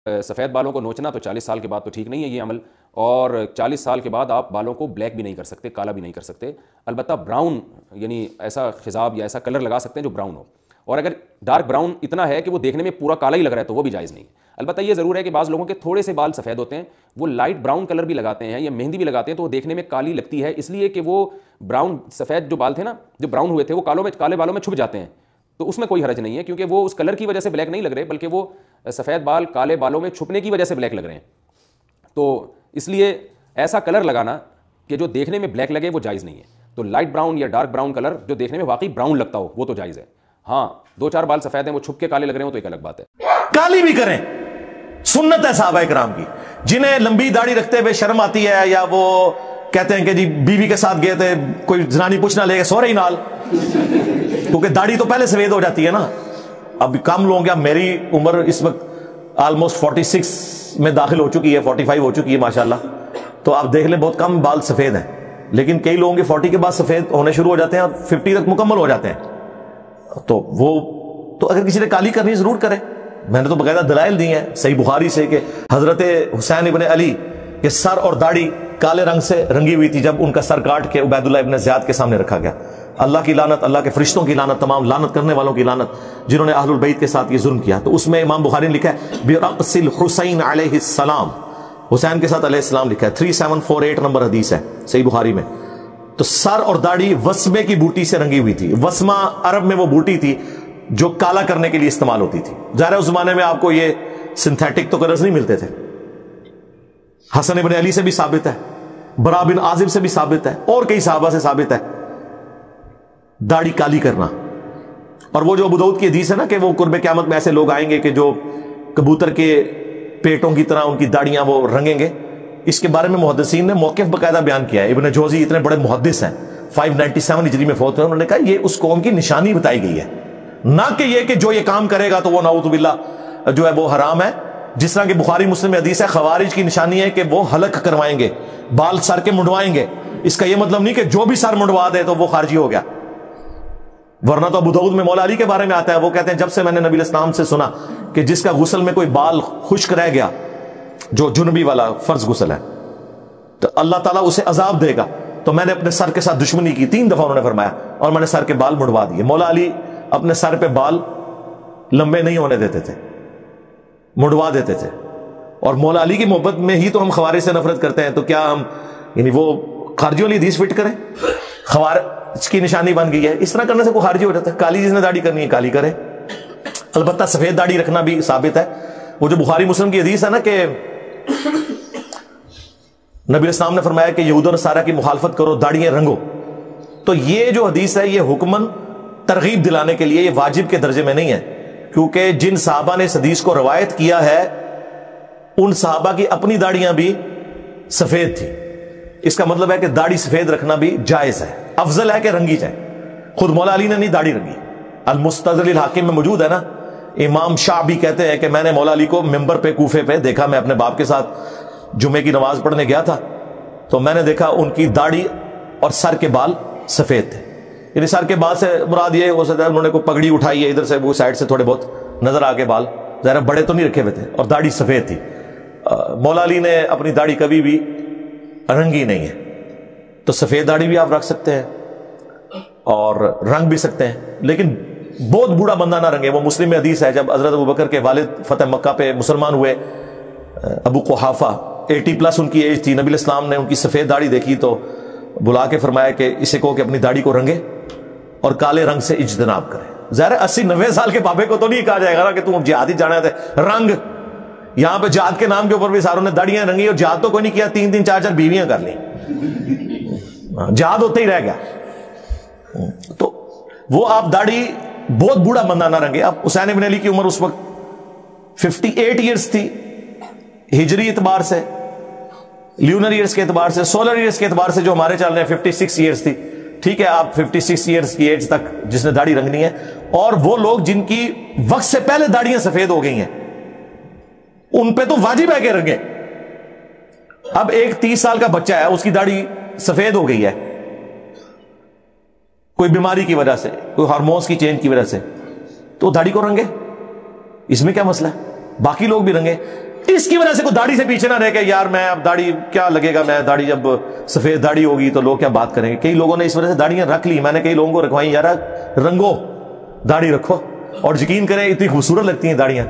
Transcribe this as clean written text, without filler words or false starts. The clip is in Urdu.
سفید بالوں کو نوچنا تو 40 سال کے بعد تو ٹھیک نہیں ہے یہ عمل، اور 40 سال کے بعد آپ بالوں کو بلیک بھی نہیں کر سکتے، کالا بھی نہیں کر سکتے، البتہ براؤن یعنی ایسا خضاب یا ایسا کلر لگا سکتے ہیں جو براؤن ہو، اور اگر ڈارک براؤن اتنا ہے کہ وہ دیکھنے میں پورا کالا ہی لگ رہا ہے تو وہ بھی جائز نہیں ہے۔ البتہ یہ ضرور ہے کہ بعض لوگوں کے تھوڑے سے بال سفید ہوتے ہیں، وہ لائٹ براؤن کلر بھی لگاتے ہیں یا مہندی بھی لگاتے ہیں تو وہ دیکھنے میں کالی لگتی ہے، اس لیے کہ وہ براؤن سفید جو بال تھے نا، جو براؤن ہوئے تھے وہ کالے بالوں میں چھپ جاتے ہیں، تو اس میں کوئی حرج نہیں ہے کیونکہ وہ اس کلر کی وجہ سے بلیک نہیں لگ رہے بلکہ وہ سفید بال کالے بالوں میں چھپنے کی وجہ سے بلیک لگ رہے ہیں، تو اس لیے ایسا کلر لگانا کہ جو دیکھنے میں بلیک لگے وہ جائز نہیں ہے۔ تو لائٹ براؤن یا ڈارک براؤن کلر جو دیکھنے میں واقعی براؤن لگتا ہو وہ تو جائز ہے، ہاں 2-4 بال سفید ہیں وہ چھپ کے کالے لگ رہے ہوں تو ایک الگ بات ہے۔ کالی بھی کریں، سنت ہے صحابہ کرام کی، جنہیں لمبی داڑھی رکھتے ہوئے شرم آتی ہے یا وہ کہتے ہیں کہ جی بیوی کے ساتھ گئے تھے کوئی زنانی پوچھنا لے گا سورے ہی نال، کیونکہ داڑھی تو پہلے سفید ہو جاتی ہے نا۔ اب کم لوگ، اب میری عمر اس وقت آلموسٹ 46 میں داخل ہو چکی ہے، 45 ہو چکی ہے ماشاءاللہ، تو آپ دیکھ لیں بہت کم بال سفید ہیں، لیکن کئی لوگوں کے 40 کے بعد سفید ہونے شروع ہو جاتے ہیں اور 50 تک مکمل ہو جاتے ہیں، تو اگر کسی نے کالی کرنی ضرور کرے۔ میں نے تو باقاعدہ دلائل دی ہیں صحیح بخاری سے کہ حضرت حسین ابن علی کے سر اور داڑھی کالے رنگ سے رنگی ہوئی تھی جب ان کا سر کاٹ کے عبید اللہ ابن زیاد کے سامنے رکھا گیا۔ اللہ کی لعنت، اللہ کے فرشتوں کی لعنت، تمام لعنت کرنے والوں کی لعنت جنہوں نے اہل البیت کے ساتھ یہ ظلم کیا۔ تو اس میں امام بخاری نے لکھا ہے برقص الحسین علیہ السلام، حسین کے ساتھ علیہ السلام لکھا ہے، 3748 نمبر حدیث ہے صحیح بخاری میں۔ تو سر اور داڑھی وسمے کی بوٹی سے رنگی ہوئی تھی، وسمہ عرب میں وہ بوٹی تھی جو کالا کرنے کے لیے استعمال ہوتی تھی۔ ظاہر ہے اس زمانے میں آپ کو یہ سنتھیٹک تو کلرز نہیں ملتے تھے۔ حسن ابن علی سے بھی ثابت ہے، برا بن عازب سے بھی ثابت ہے، اور کئی صحابہ سے ثابت ہے داڑھی کالی کرنا۔ اور وہ جو ابو داؤد کی حدیث ہے نا کہ وہ قرب قیامت میں ایسے لوگ آئیں گے کہ جو کبوتر کے پیٹوں کی طرح ان کی داڑیاں وہ رنگیں گے، اس کے بارے میں محدثین نے موقف باقاعدہ بیان کیا ہے۔ ابن جوزی اتنے بڑے محدث ہیں، 597 ہجری میں فوت ہوئے، انہوں نے کہا یہ اس قوم کی نشانی بتائی گئی ہے، نہ کہ یہ کہ جو یہ کام کرے گا تو وہ نعوذ باللہ جو ہے وہ حرام ہے۔ جس طرح کہ بخاری مسلم میں حدیث ہے خوارج کی نشانی ہے کہ وہ حلق کروائیں گے، بال سر کے منڈوائیں گے، اس کا یہ مطلب نہیں کہ جو بھی سر منڈوا دے تو وہ خارجی ہو گیا، ورنہ تو ابو داؤد میں مولا علی کے بارے میں آتا ہے، وہ کہتے ہیں جب سے میں نے نبی الاسلام سے سنا کہ جس کا غسل میں کوئی بال خشک رہ گیا، جو جنبی والا فرض غسل ہے، تو اللہ تعالیٰ اسے عذاب دے گا، تو میں نے اپنے سر کے ساتھ دشمنی کی، 3 دفعہ انہوں نے فرمایا، اور میں نے سر کے بال منڈوا دیے۔ مولا علی اپنے سر پہ بال لمبے نہیں ہونے دیتے تھے، منڈوا دیتے تھے، اور مولا علی کی محبت میں ہی تو ہم خوارج سے نفرت کرتے ہیں، تو کیا ہم یعنی وہ خارجیوں والی حدیث فٹ کریں؟ خوارج کی نشانی بن گئی ہے، اس طرح کرنے سے کوئی خارجی ہو جاتا ہے۔ کالی جس نے داڑھی کرنی ہے کالی کرے، البتہ سفید داڑھی رکھنا بھی ثابت ہے۔ وہ جو بخاری مسلم کی حدیث ہے نا کہ نبی اسلام نے فرمایا کہ یہود و نصارہ کی مخالفت کرو، داڑھیاں رنگو، تو یہ جو حدیث ہے یہ حکمن ترغیب دلانے کے لیے، یہ واجب کے درجے میں نہیں ہے، کیونکہ جن صحابہ نے اس حدیث کو روایت کیا ہے ان صحابہ کی اپنی داڑیاں بھی سفید تھی، اس کا مطلب ہے کہ داڑھی سفید رکھنا بھی جائز ہے، افضل ہے کہ رنگی جائے۔ خود مولا علی نے نہیں داڑھی رنگی، المستدرک الحاکم میں موجود ہے نا، امام شعبی کہتے ہیں کہ میں نے مولا علی کو ممبر پہ کوفے پہ دیکھا، میں اپنے باپ کے ساتھ جمعے کی نماز پڑھنے گیا تھا تو میں نے دیکھا ان کی داڑھی اور سر کے بال سفید تھے، یعنی سر کے بال سے مراد یہ ہو سکتا ہے انہوں نے کوئی پگڑی اٹھائی ہے ادھر سے، وہ سائڈ سے تھوڑے بہت نظر آگے بال، ظاہر بڑے تو نہیں رکھے ہوئے تھے، اور داڑھی سفید تھی۔ مولا علی نے اپنی داڑھی کبھی بھی رنگی نہیں ہے، تو سفید داڑھی بھی آپ رکھ سکتے ہیں اور رنگ بھی سکتے ہیں، لیکن بہت بوڑھا بندہ نہ رنگے۔ وہ مسلم میں حدیث ہے جب حضرت ابوبکر کے والد فتح مکہ پہ مسلمان ہوئے، ابو قحافہ 80+ ان کی ایج تھی، نبی الاسلام نے ان کی سفید داڑھی دیکھی تو بلا کے فرمایا کہ اسے کہو کہ اپنی داڑھی کو رنگے اور کالے رنگ سے اجتناب کرے۔ ظاہر 80-90 سال کے بابے کو تو نہیں کہا جائے گا کہ تم جہاد ہی جانا ہے رنگ، یہاں پہ جہاد کے نام کے اوپر بھی ساروں نے داڑیاں رنگی اور جہاد تو کوئی نہیں کیا، 3-3 4-4 بیویاں کر لیں، جہاد ہوتے ہی رہ گیا۔ تو وہ آپ داڑھی بہت بوڑھا بندہ نہ رنگے۔ اب حسین ابن علی کی عمر اس وقت 58 ایئرز تھی ہجری اعتبار سے، لیونر ایئرز کے اعتبار سے، سولر ایئرز کے اعتبار سے جو ہمارے چل رہے ہیں 56 ایئرز تھی۔ ٹھیک ہے، آپ 56 ایئرز کی ایج تک جس نے داڑھی رنگنی ہے، اور وہ لوگ جن کی وقت سے پہلے داڑیاں سفید ہو گئی ہیں ان پہ تو واجب ہے کہ رنگے۔ اب ایک 30 سال کا بچہ ہے، اس کی داڑھی سفید ہو گئی ہے کوئی بیماری کی وجہ سے، کوئی ہارمونز کی چینج کی وجہ سے، تو داڑھی کو رنگے، اس میں کیا مسئلہ ہے؟ باقی لوگ بھی رنگے۔ اس کی وجہ سے کوئی داڑھی سے پیچھے نہ رہ کہ یار میں اب داڑھی کیا لگے گا، میں داڑھی جب سفید داڑھی ہوگی تو لوگ کیا بات کریں گے. کئی لوگوں نے اس وجہ سے داڑیاں رکھ لی. میں نے کئی لوگوں کو رکھوائی، یار رنگو داڑھی رکھو، اور یقین کریں اتنی خوبصورت لگتی ہیں داڑیاں.